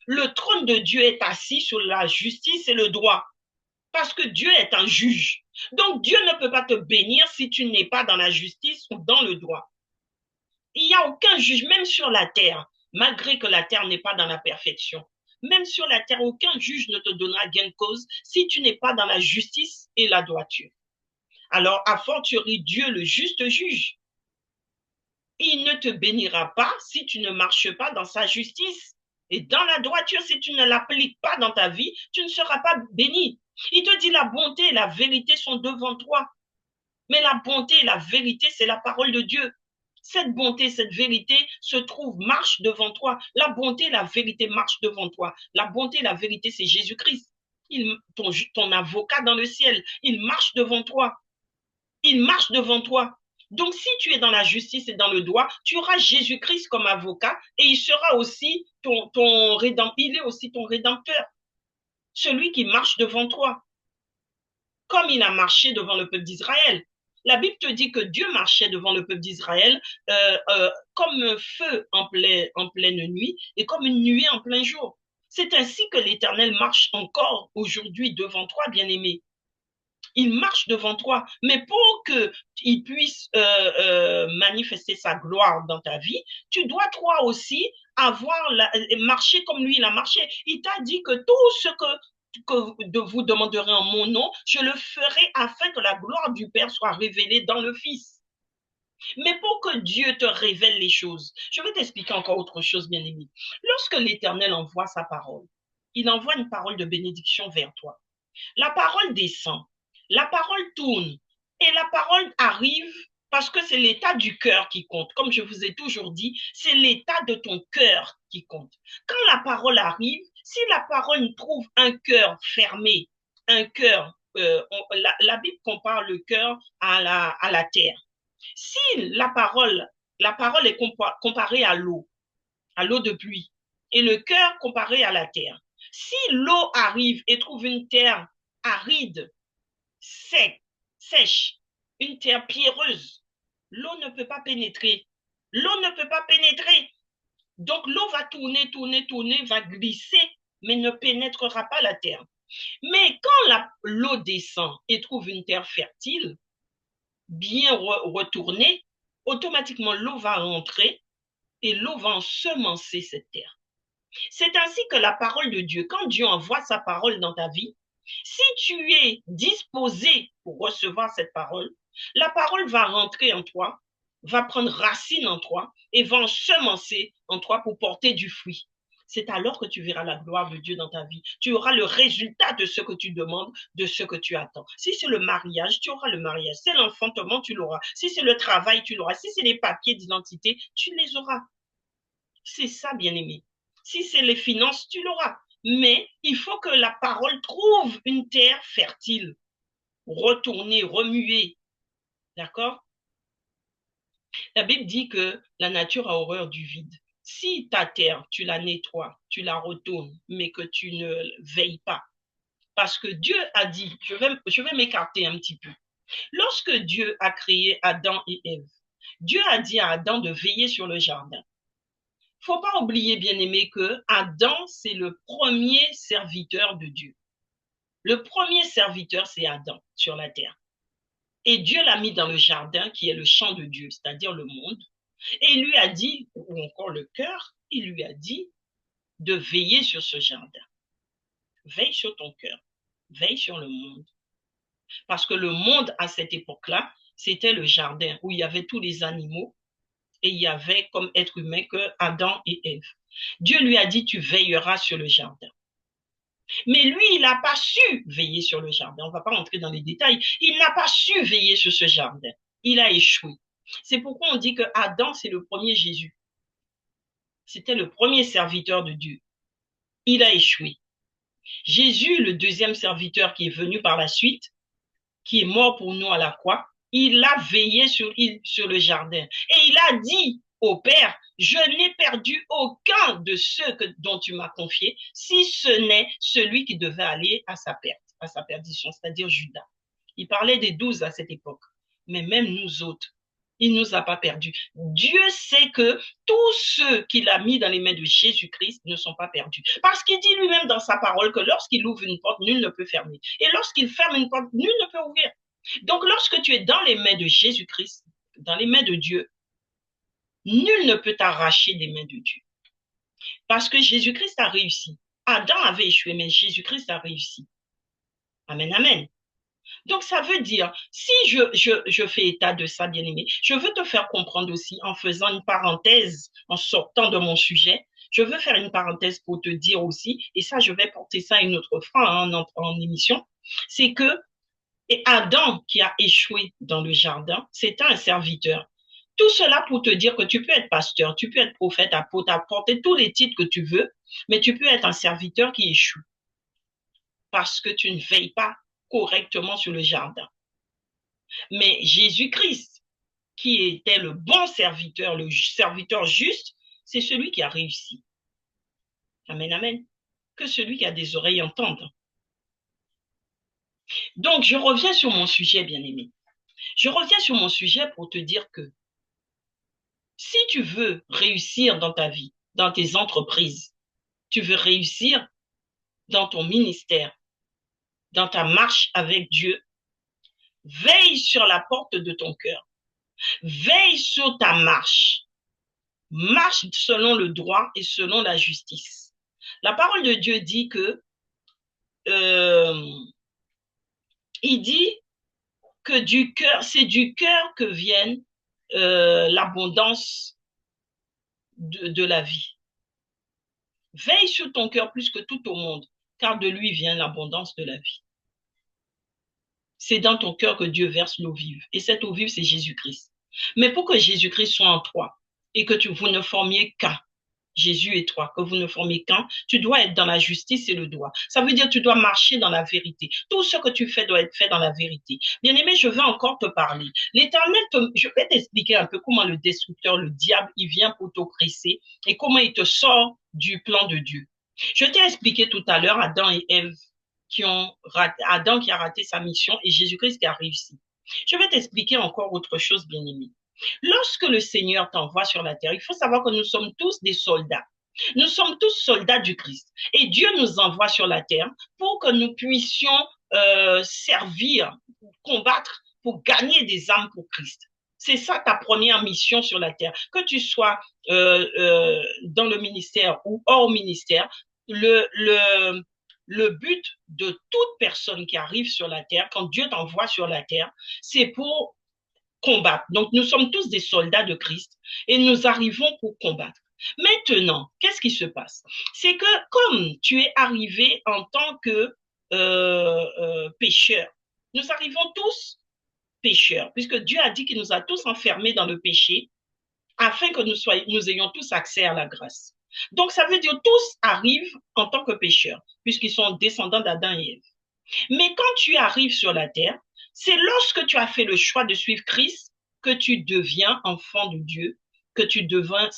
Le trône de Dieu est assis sur la justice et le droit, parce que Dieu est un juge. Donc Dieu ne peut pas te bénir si tu n'es pas dans la justice ou dans le droit. Il n'y a aucun juge, même sur la terre, malgré que la terre n'est pas dans la perfection. Même sur la terre, aucun juge ne te donnera gain de cause si tu n'es pas dans la justice et la droiture. Alors, a fortiori, Dieu, le juste juge, il ne te bénira pas si tu ne marches pas dans sa justice. Et dans la droiture, si tu ne l'appliques pas dans ta vie, tu ne seras pas béni. Il te dit la bonté et la vérité sont devant toi. Mais la bonté et la vérité, c'est la parole de Dieu. Cette bonté, cette vérité se trouve, marche devant toi. La bonté et la vérité marchent devant toi. La bonté et la vérité, c'est Jésus-Christ. Ton avocat dans le ciel, il marche devant toi. Il marche devant toi. Donc, si tu es dans la justice et dans le droit, tu auras Jésus-Christ comme avocat et il sera aussi il est aussi ton rédempteur, celui qui marche devant toi, comme il a marché devant le peuple d'Israël. La Bible te dit que Dieu marchait devant le peuple d'Israël comme un feu en pleine nuit et comme une nuée en plein jour. C'est ainsi que l'Éternel marche encore aujourd'hui devant toi, bien-aimé. Il marche devant toi, mais pour qu'il puisse manifester sa gloire dans ta vie, tu dois toi aussi marcher comme lui il a marché. Il t'a dit que tout ce que vous demanderez en mon nom, je le ferai afin que la gloire du Père soit révélée dans le Fils. Mais pour que Dieu te révèle les choses, je vais t'expliquer encore autre chose, bien-aimé. Lorsque l'Éternel envoie sa parole, il envoie une parole de bénédiction vers toi. La parole descend, la parole tourne et la parole arrive parce que c'est l'état du cœur qui compte. Comme je vous ai toujours dit, c'est l'état de ton cœur qui compte. Quand la parole arrive, si la parole trouve un cœur fermé, un cœur, la Bible compare le cœur à la terre. Si la parole est comparée à l'eau de pluie, et le cœur comparé à la terre. Si l'eau arrive et trouve une terre aride, sec, sèche, une terre pierreuse, l'eau ne peut pas pénétrer. L'eau ne peut pas pénétrer. Donc l'eau va tourner, tourner, tourner, va glisser, mais ne pénétrera pas la terre. Mais quand l'eau descend et trouve une terre fertile, bien retournée, automatiquement l'eau va rentrer et l'eau va ensemencer cette terre. C'est ainsi que la parole de Dieu, quand Dieu envoie sa parole dans ta vie, si tu es disposé pour recevoir cette parole, la parole va rentrer en toi, va prendre racine en toi et va ensemencer en toi pour porter du fruit. C'est alors que tu verras la gloire de Dieu dans ta vie. Tu auras le résultat de ce que tu demandes, de ce que tu attends. Si c'est le mariage, tu auras le mariage. Si c'est l'enfantement, tu l'auras. Si c'est le travail, tu l'auras. Si c'est les papiers d'identité, tu les auras. C'est ça, bien-aimé. Si c'est les finances, tu l'auras. Mais il faut que la parole trouve une terre fertile, retournée, remuée. D'accord? La Bible dit que la nature a horreur du vide. Si ta terre, tu la nettoies, tu la retournes, mais que tu ne veilles pas, parce que Dieu a dit, je vais m'écarter un petit peu. Lorsque Dieu a créé Adam et Ève, Dieu a dit à Adam de veiller sur le jardin. Faut pas oublier, bien-aimé, que Adam, c'est le premier serviteur de Dieu. Le premier serviteur, c'est Adam sur la terre. Et Dieu l'a mis dans le jardin qui est le champ de Dieu, c'est-à-dire le monde. Et il lui a dit, ou encore le cœur, il lui a dit de veiller sur ce jardin. Veille sur ton cœur, veille sur le monde. Parce que le monde, à cette époque-là, c'était le jardin où il y avait tous les animaux et il y avait comme être humain que Adam et Ève. Dieu lui a dit, tu veilleras sur le jardin. Mais lui, il n'a pas su veiller sur le jardin. On ne va pas rentrer dans les détails. Il n'a pas su veiller sur ce jardin. Il a échoué. C'est pourquoi on dit que Adam, c'est le premier Jésus. C'était le premier serviteur de Dieu. Il a échoué. Jésus, le deuxième serviteur qui est venu par la suite, qui est mort pour nous à la croix, il a veillé sur le jardin. Et il a dit au Père, je n'ai perdu aucun de ceux dont tu m'as confié, si ce n'est celui qui devait aller à sa perte, à sa perdition, c'est-à-dire Judas. Il parlait des 12 à cette époque. Mais même nous autres, il ne nous a pas perdus. Dieu sait que tous ceux qu'il a mis dans les mains de Jésus-Christ ne sont pas perdus. Parce qu'il dit lui-même dans sa parole que lorsqu'il ouvre une porte, nul ne peut fermer. Et lorsqu'il ferme une porte, nul ne peut ouvrir. Donc lorsque tu es dans les mains de Jésus-Christ, dans les mains de Dieu, nul ne peut t'arracher des mains de Dieu. Parce que Jésus-Christ a réussi. Adam avait échoué, mais Jésus-Christ a réussi. Amen, amen. Donc, ça veut dire, si je fais état de ça, bien-aimé, je veux te faire comprendre aussi, en faisant une parenthèse, en sortant de mon sujet, je veux faire une parenthèse pour te dire aussi, et ça, je vais porter ça une autre fois en émission, c'est que Adam, qui a échoué dans le jardin, c'était un serviteur. Tout cela pour te dire que tu peux être pasteur, tu peux être prophète, apôtre, apporter tous les titres que tu veux, mais tu peux être un serviteur qui échoue parce que tu ne veilles pas correctement sur le jardin. Mais Jésus-Christ, qui était le bon serviteur, le serviteur juste, c'est celui qui a réussi. Amen, amen. Que celui qui a des oreilles entende. Donc, je reviens sur mon sujet, bien-aimé. Je reviens sur mon sujet pour te dire que si tu veux réussir dans ta vie, dans tes entreprises, tu veux réussir dans ton ministère, dans ta marche avec Dieu, veille sur la porte de ton cœur. Veille sur ta marche. Marche selon le droit et selon la justice. La parole de Dieu dit que il dit que du cœur, c'est du cœur que vienne l'abondance de la vie. Veille sur ton cœur plus que tout au monde, car de lui vient l'abondance de la vie. C'est dans ton cœur que Dieu verse l'eau vive. Et cette eau vive, c'est Jésus-Christ. Mais pour que Jésus-Christ soit en toi et que vous ne formiez qu'un, Jésus et toi, que vous ne formez qu'un, tu dois être dans la justice et le droit. Ça veut dire que tu dois marcher dans la vérité. Tout ce que tu fais doit être fait dans la vérité. Bien-aimé, je vais encore te parler. L'Éternel, je vais t'expliquer un peu comment le destructeur, le diable, il vient pour t'oppresser et comment il te sort du plan de Dieu. Je t'ai expliqué tout à l'heure Adam et Ève Adam qui a raté sa mission et Jésus-Christ qui a réussi. Je vais t'expliquer encore autre chose, bien-aimé. Lorsque le Seigneur t'envoie sur la terre, il faut savoir que nous sommes tous des soldats. Nous sommes tous soldats du Christ. Et Dieu nous envoie sur la terre pour que nous puissions servir, combattre, pour gagner des âmes pour Christ. C'est ça ta première mission sur la terre. Que tu sois dans le ministère ou hors ministère, le but de toute personne qui arrive sur la terre, quand Dieu t'envoie sur la terre, c'est pour combattre. Donc, nous sommes tous des soldats de Christ et nous arrivons pour combattre. Maintenant, qu'est-ce qui se passe? C'est que comme tu es arrivé en tant que pécheur, nous arrivons tous pécheurs, puisque Dieu a dit qu'il nous a tous enfermés dans le péché afin que nous ayons tous accès à la grâce. Donc, ça veut dire tous arrivent en tant que pécheurs, puisqu'ils sont descendants d'Adam et Ève. Mais quand tu arrives sur la terre, c'est lorsque tu as fait le choix de suivre Christ que tu deviens enfant de Dieu, que tu deviens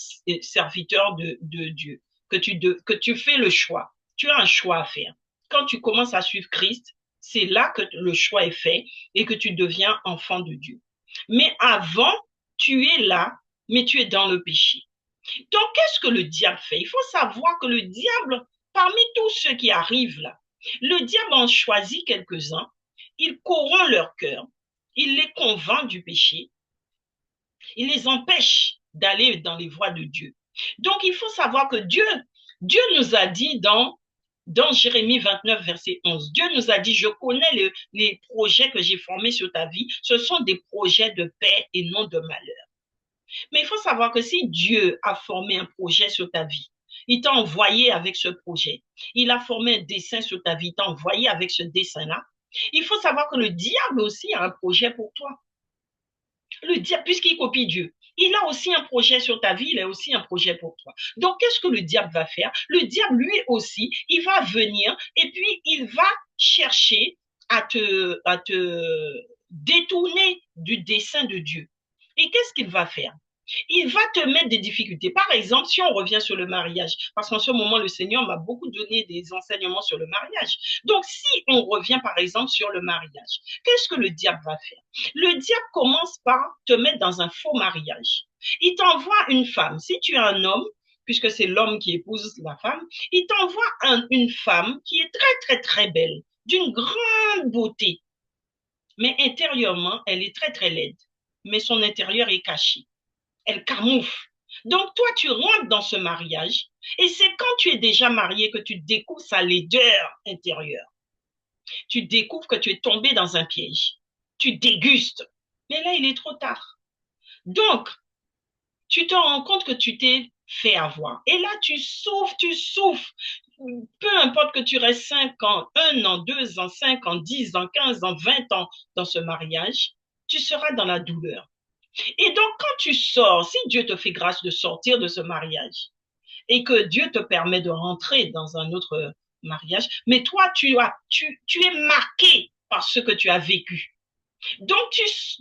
serviteur de Dieu, que tu fais le choix. Tu as un choix à faire. Quand tu commences à suivre Christ, c'est là que le choix est fait et que tu deviens enfant de Dieu. Mais avant, tu es là, mais tu es dans le péché. Donc, qu'est-ce que le diable fait? Il faut savoir que le diable, parmi tous ceux qui arrivent là, le diable en choisit quelques-uns, il corrompt leur cœur, il les convainc du péché, il les empêche d'aller dans les voies de Dieu. Donc, il faut savoir que Dieu, Dieu nous a dit dans Jérémie 29, verset 11, Dieu nous a dit, je connais les projets que j'ai formés sur ta vie, ce sont des projets de paix et non de malheur. Mais il faut savoir que si Dieu a formé un projet sur ta vie, il t'a envoyé avec ce projet, il a formé un dessin sur ta vie, il t'a envoyé avec ce dessin-là, il faut savoir que le diable aussi a un projet pour toi. Le diable, puisqu'il copie Dieu, il a aussi un projet sur ta vie, il a aussi un projet pour toi. Donc, qu'est-ce que le diable va faire? Le diable, lui aussi, il va venir et puis il va chercher à te détourner du dessein de Dieu. Et qu'est-ce qu'il va faire? Il va te mettre des difficultés. Par exemple, si on revient sur le mariage, parce qu'en ce moment, le Seigneur m'a beaucoup donné des enseignements sur le mariage. Donc, si on revient, par exemple, sur le mariage, qu'est-ce que le diable va faire? Le diable commence par te mettre dans un faux mariage. Il t'envoie une femme. Si tu es un homme, puisque c'est l'homme qui épouse la femme, il t'envoie une femme qui est très, très, très belle, d'une grande beauté. Mais intérieurement, elle est très, très laide. Mais son intérieur est caché. Elle camoufle. Donc, toi, tu rentres dans ce mariage et c'est quand tu es déjà marié que tu découvres sa laideur intérieure. Tu découvres que tu es tombé dans un piège. Tu dégustes. Mais là, il est trop tard. Donc, tu te rends compte que tu t'es fait avoir. Et là, tu souffres, tu souffres. Peu importe que tu restes 5 ans, 1 an, 2 ans, 5 ans, 10 ans, 15 ans, 20 ans dans ce mariage, tu seras dans la douleur. Et donc, quand tu sors, si Dieu te fait grâce de sortir de ce mariage et que Dieu te permet de rentrer dans un autre mariage, mais toi, tu es marqué par ce que tu as vécu. Donc,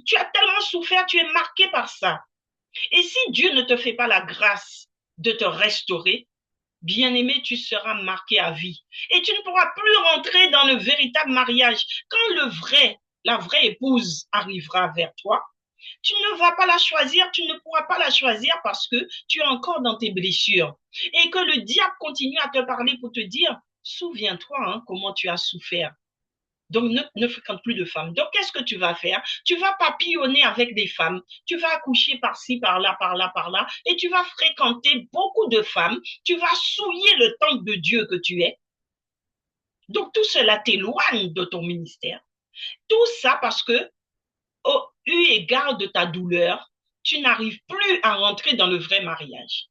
tu as tellement souffert, tu es marqué par ça. Et si Dieu ne te fait pas la grâce de te restaurer, bien-aimé, tu seras marqué à vie. Et tu ne pourras plus rentrer dans le véritable mariage. Quand la vraie épouse arrivera vers toi, tu ne vas pas la choisir, tu ne pourras pas la choisir parce que tu es encore dans tes blessures. Et que le diable continue à te parler pour te dire, souviens-toi hein, comment tu as souffert. Donc, ne fréquente plus de femmes. Donc, qu'est-ce que tu vas faire? Tu vas papillonner avec des femmes. Tu vas accoucher par-ci, par-là, par-là, par-là. Et tu vas fréquenter beaucoup de femmes. Tu vas souiller le temple de Dieu que tu es. Donc, tout cela t'éloigne de ton ministère. Tout ça parce que, eu égard de ta douleur, tu n'arrives plus à rentrer dans le vrai mariage.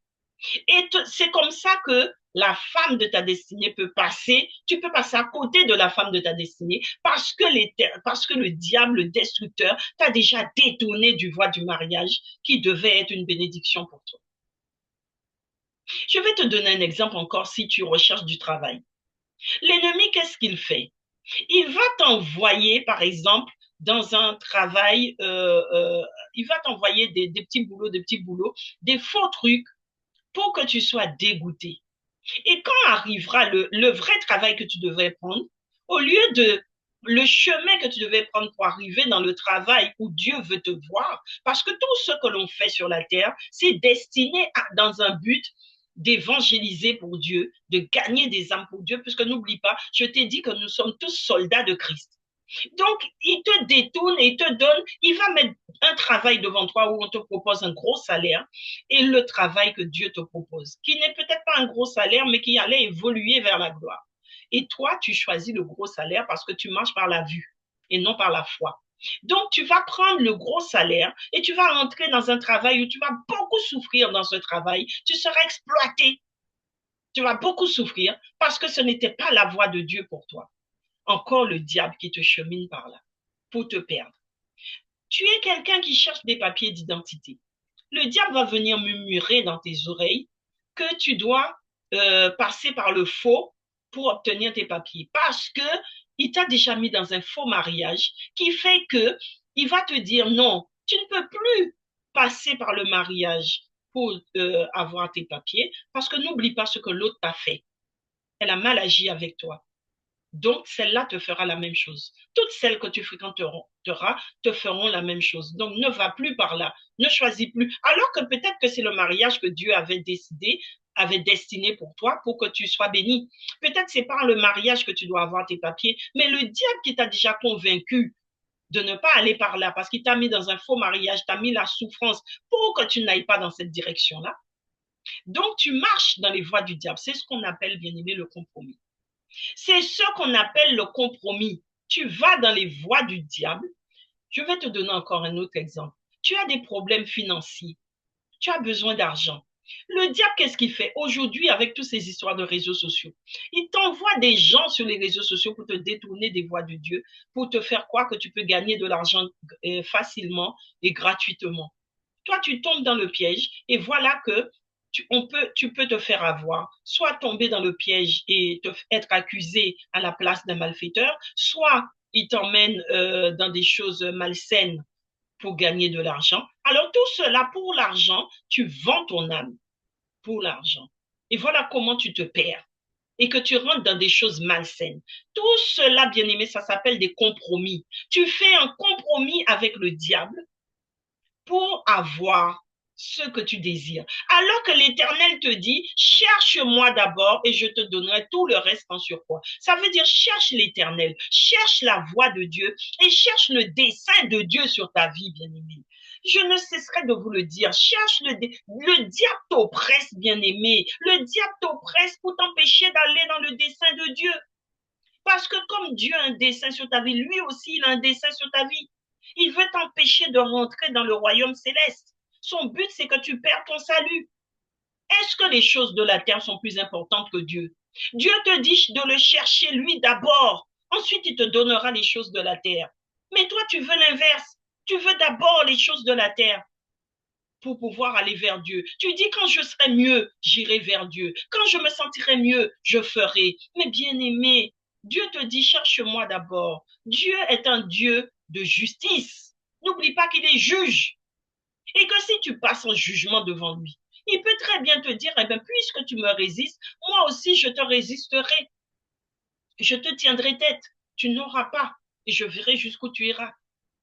Et c'est comme ça que la femme de ta destinée peut passer, tu peux passer à côté de la femme de ta destinée parce que le diable, le destructeur, t'a déjà détourné du voie du mariage qui devait être une bénédiction pour toi. Je vais te donner un exemple encore si tu recherches du travail. L'ennemi, qu'est-ce qu'il fait? Il va t'envoyer, par exemple, dans un travail, il va t'envoyer des petits boulots, des faux trucs pour que tu sois dégoûté. Et quand arrivera le vrai travail que tu devrais prendre, au lieu de le chemin que tu devais prendre pour arriver dans le travail où Dieu veut te voir, parce que tout ce que l'on fait sur la terre, c'est destiné dans un but d'évangéliser pour Dieu, de gagner des âmes pour Dieu, puisque n'oublie pas, je t'ai dit que nous sommes tous soldats de Christ. Donc, il te détourne et il te donne, il va mettre un travail devant toi où on te propose un gros salaire et le travail que Dieu te propose, qui n'est peut-être pas un gros salaire, mais qui allait évoluer vers la gloire. Et toi, tu choisis le gros salaire parce que tu marches par la vue et non par la foi. Donc, tu vas prendre le gros salaire et tu vas entrer dans un travail où tu vas beaucoup souffrir dans ce travail. Tu seras exploité. Tu vas beaucoup souffrir parce que ce n'était pas la voie de Dieu pour toi. Encore le diable qui te chemine par là pour te perdre. Tu es quelqu'un qui cherche des papiers d'identité. Le diable va venir murmurer dans tes oreilles que tu dois passer par le faux pour obtenir tes papiers parce que il t'a déjà mis dans un faux mariage qui fait que il va te dire non, tu ne peux plus passer par le mariage pour avoir tes papiers parce que n'oublie pas ce que l'autre t'a fait. Elle a mal agi avec toi. Donc, celle-là te fera la même chose. Toutes celles que tu fréquenteras te feront la même chose. Donc, ne va plus par là. Ne choisis plus. Alors que peut-être que c'est le mariage que Dieu avait décidé, avait destiné pour toi, pour que tu sois béni. Peut-être c'est par le mariage que tu dois avoir tes papiers, mais le diable qui t'a déjà convaincu de ne pas aller par là, parce qu'il t'a mis dans un faux mariage, t'a mis la souffrance pour que tu n'ailles pas dans cette direction-là. Donc, tu marches dans les voies du diable. C'est ce qu'on appelle, bien aimé, le compromis. C'est ce qu'on appelle le compromis. Tu vas dans les voies du diable. Je vais te donner encore un autre exemple. Tu as des problèmes financiers. Tu as besoin d'argent. Le diable, qu'est-ce qu'il fait aujourd'hui avec toutes ces histoires de réseaux sociaux? Il t'envoie des gens sur les réseaux sociaux pour te détourner des voies de Dieu, pour te faire croire que tu peux gagner de l'argent facilement et gratuitement. Toi, tu tombes dans le piège et voilà que tu peux te faire avoir, soit tomber dans le piège et être accusé à la place d'un malfaiteur, soit il t'emmène dans des choses malsaines pour gagner de l'argent. Alors tout cela pour l'argent, tu vends ton âme pour l'argent. Et voilà comment tu te perds et que tu rentres dans des choses malsaines. Tout cela, bien aimé, ça s'appelle des compromis. Tu fais un compromis avec le diable pour avoir ce que tu désires. Alors que l'Éternel te dit, cherche-moi d'abord et je te donnerai tout le reste en surcroît. Ça veut dire, cherche l'Éternel, cherche la voix de Dieu et cherche le dessein de Dieu sur ta vie, bien-aimé. Je ne cesserai de vous le dire, cherche le diable t'oppresse, bien-aimé. Le diable t'oppresse pour t'empêcher d'aller dans le dessein de Dieu. Parce que comme Dieu a un dessein sur ta vie, lui aussi, il a un dessein sur ta vie. Il veut t'empêcher de rentrer dans le royaume céleste. Son but, c'est que tu perds ton salut. Est-ce que les choses de la terre sont plus importantes que Dieu? Dieu te dit de le chercher lui d'abord. Ensuite, il te donnera les choses de la terre. Mais toi, tu veux l'inverse. Tu veux d'abord les choses de la terre pour pouvoir aller vers Dieu. Tu dis, quand je serai mieux, j'irai vers Dieu. Quand je me sentirai mieux, je ferai. Mais bien aimé, Dieu te dit, cherche-moi d'abord. Dieu est un Dieu de justice. N'oublie pas qu'il est juge. Et que si tu passes en jugement devant lui, il peut très bien te dire, eh bien, puisque tu me résistes, moi aussi je te résisterai. Je te tiendrai tête. Tu n'auras pas. Et je verrai jusqu'où tu iras.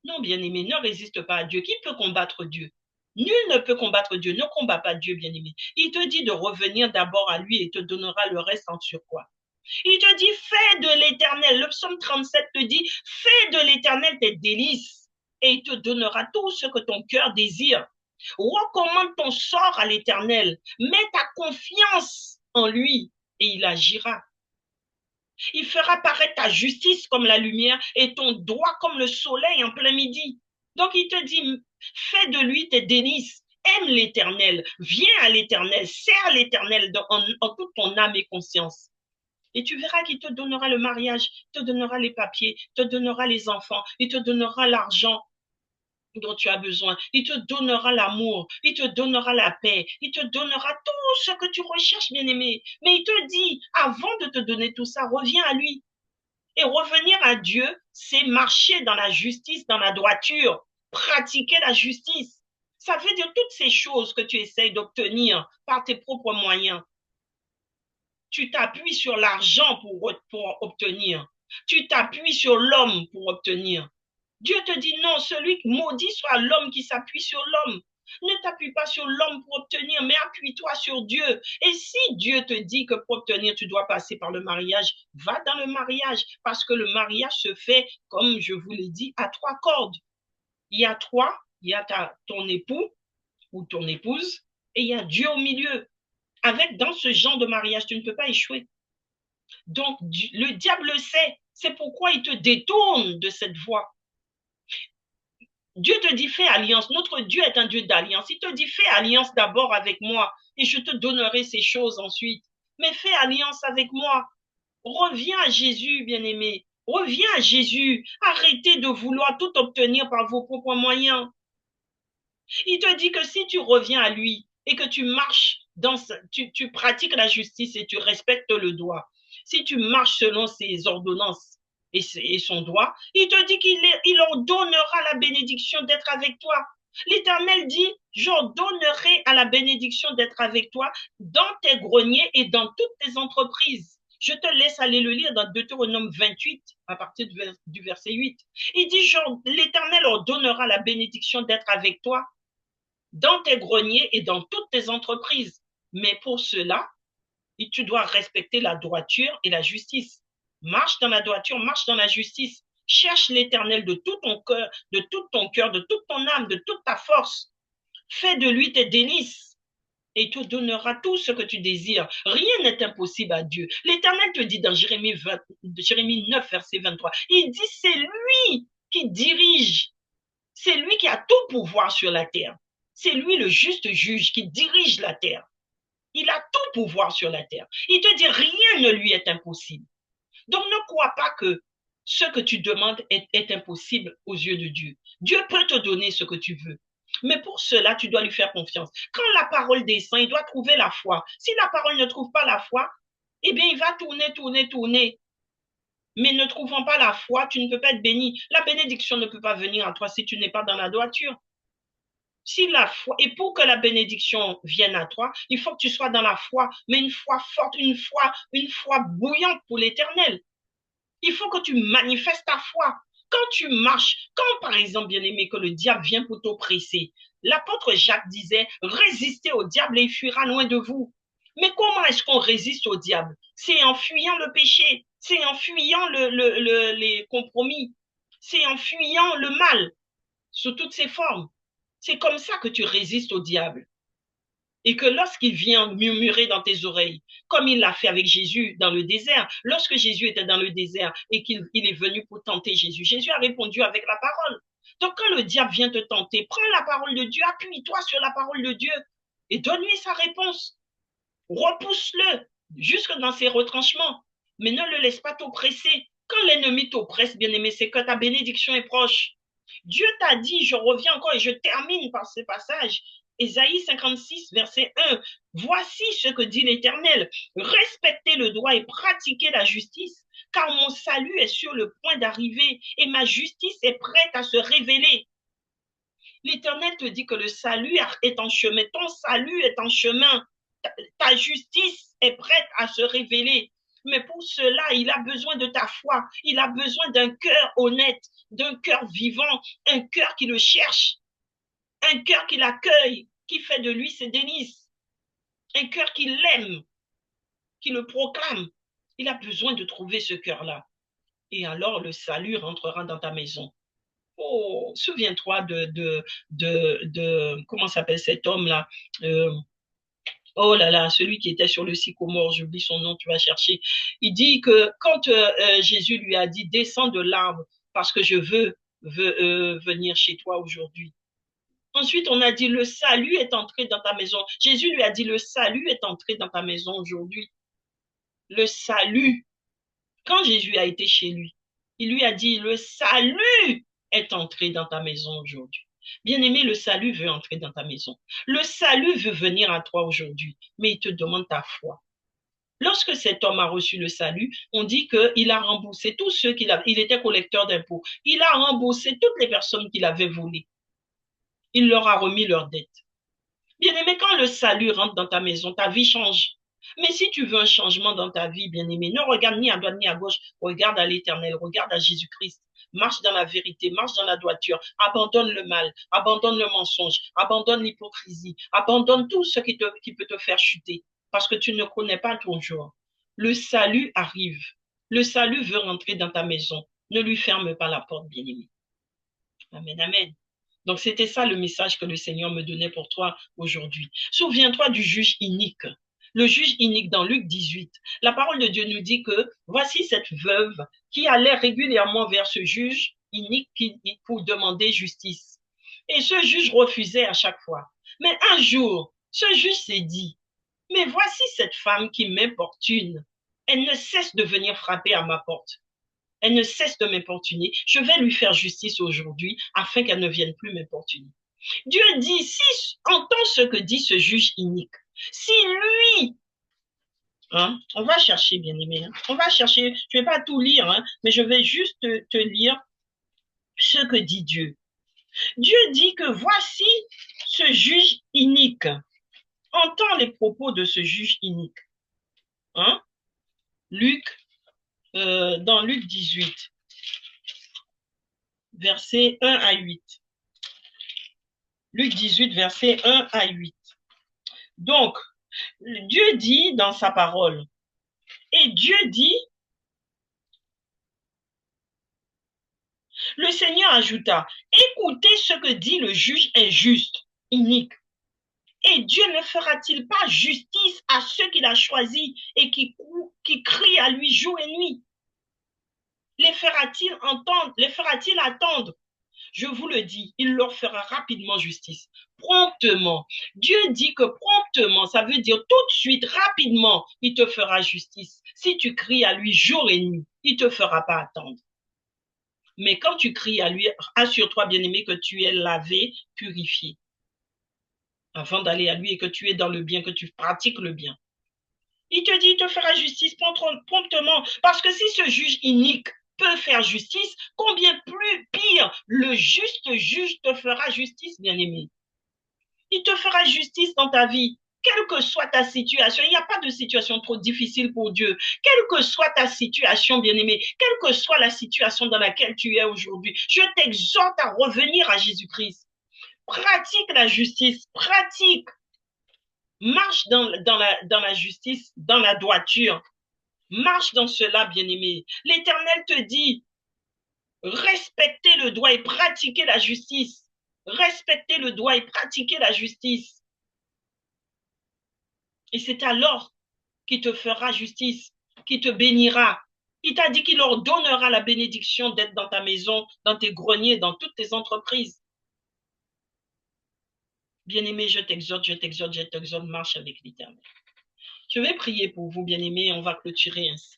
Non, bien-aimé, ne résiste pas à Dieu. Qui peut combattre Dieu? Nul ne peut combattre Dieu. Ne combat pas Dieu, bien-aimé. Il te dit de revenir d'abord à lui et te donnera le reste en surcroît. Il te dit, fais de l'éternel. Le psaume 37 te dit, fais de l'éternel tes délices et il te donnera tout ce que ton cœur désire. Recommande ton sort à l'éternel. Mets ta confiance en lui et il agira. Il fera paraître ta justice comme la lumière et ton droit comme le soleil en plein midi. Donc il te dit, fais de lui tes délices. Aime l'éternel, viens à l'éternel, sers l'éternel en toute ton âme et conscience. Et tu verras qu'il te donnera le mariage, il te donnera les papiers, il te donnera les enfants, il te donnera l'argent dont tu as besoin. Il te donnera l'amour, il te donnera la paix, il te donnera tout ce que tu recherches, bien-aimé. Mais il te dit, avant de te donner tout ça, reviens à lui. Et revenir à Dieu, c'est marcher dans la justice, dans la droiture, pratiquer la justice. Ça veut dire toutes ces choses que tu essayes d'obtenir par tes propres moyens. Tu t'appuies sur l'argent pour obtenir. Tu t'appuies sur l'homme pour obtenir. Dieu te dit non, celui maudit soit l'homme qui s'appuie sur l'homme. Ne t'appuie pas sur l'homme pour obtenir, mais appuie-toi sur Dieu. Et si Dieu te dit que pour obtenir, tu dois passer par le mariage, va dans le mariage, parce que le mariage se fait, comme je vous l'ai dit, à trois cordes. Il y a toi, il y a ton époux ou ton épouse, et il y a Dieu au milieu. Dans ce genre de mariage, tu ne peux pas échouer. Donc, le diable le sait. C'est pourquoi il te détourne de cette voie. Dieu te dit, fais alliance. Notre Dieu est un Dieu d'alliance. Il te dit, fais alliance d'abord avec moi et je te donnerai ces choses ensuite. Mais fais alliance avec moi. Reviens à Jésus, bien-aimé. Reviens à Jésus. Arrêtez de vouloir tout obtenir par vos propres moyens. Il te dit que si tu reviens à lui et que tu marches tu pratiques la justice et tu respectes le droit, si tu marches selon ses ordonnances et son droit, il te dit qu'il ordonnera la bénédiction d'être avec toi. L'Éternel dit, j'ordonnerai à la bénédiction d'être avec toi dans tes greniers et dans toutes tes entreprises. Je te laisse aller le lire dans Deutéronome 28, à partir du verset 8. Il dit, l'Éternel ordonnera la bénédiction d'être avec toi dans tes greniers et dans toutes tes entreprises. Mais pour cela, tu dois respecter la droiture et la justice. Marche dans la droiture, marche dans la justice. Cherche l'Éternel de tout ton cœur, de toute ton âme, de toute ta force. Fais de lui tes délices et il te donnera tout ce que tu désires. Rien n'est impossible à Dieu. L'Éternel te dit dans Jérémie 9, verset 23, il dit c'est lui qui dirige, c'est lui qui a tout pouvoir sur la terre. C'est lui le juste juge qui dirige la terre. Il a tout pouvoir sur la terre. Il te dit rien ne lui est impossible. Donc ne crois pas que ce que tu demandes est impossible aux yeux de Dieu. Dieu peut te donner ce que tu veux. Mais pour cela, tu dois lui faire confiance. Quand la parole descend, il doit trouver la foi. Si la parole ne trouve pas la foi, eh bien, il va tourner. Mais ne trouvant pas la foi, tu ne peux pas être béni. La bénédiction ne peut pas venir à toi si tu n'es pas dans la droiture. Si la foi, et pour que la bénédiction vienne à toi, il faut que tu sois dans la foi, mais une foi forte, une foi bouillante pour l'éternel. Il faut que tu manifestes ta foi. Quand tu marches, quand par exemple, bien aimé, que le diable vient pour t'oppresser, l'apôtre Jacques disait, résistez au diable et il fuira loin de vous. Mais comment est-ce qu'on résiste au diable? C'est en fuyant le péché, c'est en fuyant les compromis, c'est en fuyant le mal sous toutes ses formes. C'est comme ça que tu résistes au diable. Et que lorsqu'il vient murmurer dans tes oreilles, comme il l'a fait avec Jésus dans le désert, lorsque Jésus était dans le désert et qu'il est venu pour tenter Jésus, Jésus a répondu avec la parole. Donc quand le diable vient te tenter, prends la parole de Dieu, appuie-toi sur la parole de Dieu et donne-lui sa réponse. Repousse-le jusque dans ses retranchements, mais ne le laisse pas t'oppresser. Quand l'ennemi t'oppresse, bien-aimé, c'est que ta bénédiction est proche. Dieu t'a dit, je reviens encore et je termine par ce passage, Ésaïe 56, verset 1. Voici ce que dit l'Éternel. Respectez le droit et pratiquez la justice, car mon salut est sur le point d'arriver et ma justice est prête à se révéler. L'Éternel te dit que le salut est en chemin, ton salut est en chemin, ta justice est prête à se révéler. Mais pour cela, il a besoin de ta foi, il a besoin d'un cœur honnête, d'un cœur vivant, un cœur qui le cherche, un cœur qui l'accueille, qui fait de lui ses délices, un cœur qui l'aime, qui le proclame. Il a besoin de trouver ce cœur-là. Et alors le salut rentrera dans ta maison. Oh, souviens-toi comment s'appelle cet homme-là, oh là là, celui qui était sur le sycomore, j'oublie son nom, tu vas chercher. Il dit que quand Jésus lui a dit, descends de l'arbre parce que je veux venir chez toi aujourd'hui. Ensuite, on a dit, le salut est entré dans ta maison. Jésus lui a dit, le salut est entré dans ta maison aujourd'hui. Le salut. Quand Jésus a été chez lui, il lui a dit, le salut est entré dans ta maison aujourd'hui. Bien-aimé, le salut veut entrer dans ta maison. Le salut veut venir à toi aujourd'hui, mais il te demande ta foi. Lorsque cet homme a reçu le salut, on dit qu'il a remboursé tous ceux il était collecteur d'impôts. Il a remboursé toutes les personnes qu'il avait volées. Il leur a remis leurs dettes. Bien-aimé, quand le salut rentre dans ta maison, ta vie change. Mais si tu veux un changement dans ta vie, bien-aimé, ne regarde ni à droite ni à gauche, regarde à l'Éternel, regarde à Jésus-Christ. Marche dans la vérité, marche dans la droiture, abandonne le mal, abandonne le mensonge, abandonne l'hypocrisie, abandonne tout ce qui peut te faire chuter, parce que tu ne connais pas ton jour. Le salut arrive. Le salut veut rentrer dans ta maison. Ne lui ferme pas la porte, bien-aimé. Amen, amen. Donc, c'était ça le message que le Seigneur me donnait pour toi aujourd'hui. Souviens-toi du juge inique. Le juge inique dans Luc 18. La parole de Dieu nous dit que voici cette veuve qui allait régulièrement vers ce juge inique pour demander justice. Et ce juge refusait à chaque fois. Mais un jour, ce juge s'est dit, mais voici cette femme qui m'importune. Elle ne cesse de venir frapper à ma porte. Elle ne cesse de m'importuner. Je vais lui faire justice aujourd'hui afin qu'elle ne vienne plus m'importuner. Dieu dit, si entend ce que dit ce juge inique, si lui, on va chercher, bien-aimé, on va chercher, je ne vais pas tout lire, mais je vais juste te lire ce que dit Dieu. Dieu dit que voici ce juge inique. Entends les propos de ce juge inique. Dans Luc 18, versets 1 à 8. Luc 18, versets 1 à 8. Donc, Dieu dit dans sa parole, et Dieu dit, le Seigneur ajouta, écoutez ce que dit le juge injuste, inique. Et Dieu ne fera-t-il pas justice à ceux qu'il a choisis et qui crient à lui jour et nuit? Les fera-t-il entendre? Les fera-t-il attendre? Je vous le dis, il leur fera rapidement justice, promptement. Dieu dit que promptement, ça veut dire tout de suite, rapidement, il te fera justice. Si tu cries à lui jour et nuit, il ne te fera pas attendre. Mais quand tu cries à lui, assure-toi, bien-aimé, que tu es lavé, purifié, avant d'aller à lui et que tu es dans le bien, que tu pratiques le bien. Il te dit, il te fera justice promptement. Parce que si ce juge inique peut faire justice, combien plus pire, le juste juge te fera justice, bien-aimé. Il te fera justice dans ta vie. Quelle que soit ta situation, il n'y a pas de situation trop difficile pour Dieu. Quelle que soit ta situation, bien-aimé, quelle que soit la situation dans laquelle tu es aujourd'hui, je t'exhorte à revenir à Jésus-Christ. Pratique la justice, pratique. Marche dans la justice, dans la droiture. Marche dans cela, bien-aimé. L'Éternel te dit, respectez le droit et pratiquez la justice. Respectez le droit et pratiquez la justice. Et c'est alors qu'il te fera justice, qu'il te bénira. Il t'a dit qu'il leur donnera la bénédiction d'être dans ta maison, dans tes greniers, dans toutes tes entreprises. Bien-aimé, je t'exhorte, marche avec l'Éternel. Je vais prier pour vous, bien-aimés, on va clôturer ainsi.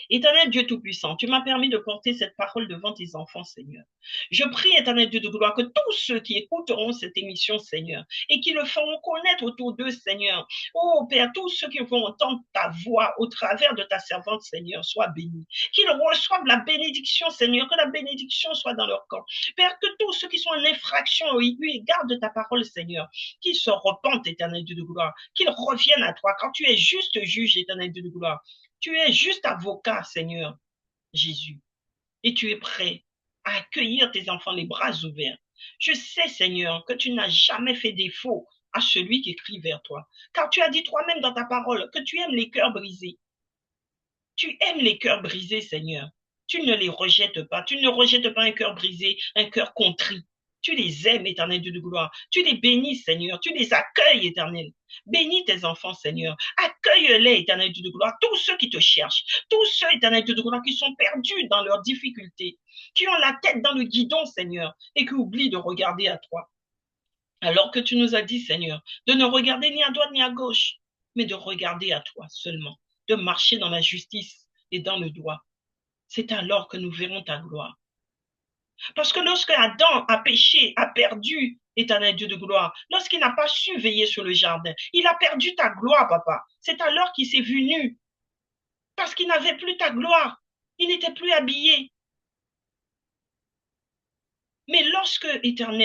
Éternel Dieu Tout-Puissant, tu m'as permis de porter cette parole devant tes enfants, Seigneur. Je prie, Éternel Dieu de gloire, que tous ceux qui écouteront cette émission, Seigneur, et qui le feront connaître autour d'eux, Seigneur, oh Père, tous ceux qui vont entendre ta voix au travers de ta servante, Seigneur, soient bénis. Qu'ils reçoivent la bénédiction, Seigneur, que la bénédiction soit dans leur camp. Père, que tous ceux qui sont en infraction au eu égard de ta parole, Seigneur, qu'ils se repentent, Éternel Dieu de gloire, qu'ils reviennent à toi, quand tu es juste juge, Éternel Dieu de gloire. Tu es juste avocat, Seigneur Jésus, et tu es prêt à accueillir tes enfants les bras ouverts. Je sais, Seigneur, que tu n'as jamais fait défaut à celui qui crie vers toi, car tu as dit toi-même dans ta parole que tu aimes les cœurs brisés. Tu aimes les cœurs brisés, Seigneur. Tu ne les rejettes pas. Tu ne rejettes pas un cœur brisé, un cœur contrit. Tu les aimes, Éternel Dieu de gloire. Tu les bénis, Seigneur. Tu les accueilles, Éternel. Bénis tes enfants, Seigneur. Accueille-les, Éternel Dieu de gloire. Tous ceux qui te cherchent. Tous ceux, Éternel Dieu de gloire, qui sont perdus dans leurs difficultés. Qui ont la tête dans le guidon, Seigneur. Et qui oublient de regarder à toi. Alors que tu nous as dit, Seigneur, de ne regarder ni à droite ni à gauche, mais de regarder à toi seulement. De marcher dans la justice et dans le droit. C'est alors que nous verrons ta gloire. Parce que lorsque Adam a péché, a perdu, Éternel Dieu de gloire, lorsqu'il n'a pas su veiller sur le jardin, il a perdu ta gloire, papa. C'est alors qu'il s'est vu nu. Parce qu'il n'avait plus ta gloire. Il n'était plus habillé. Mais lorsque, Éternel,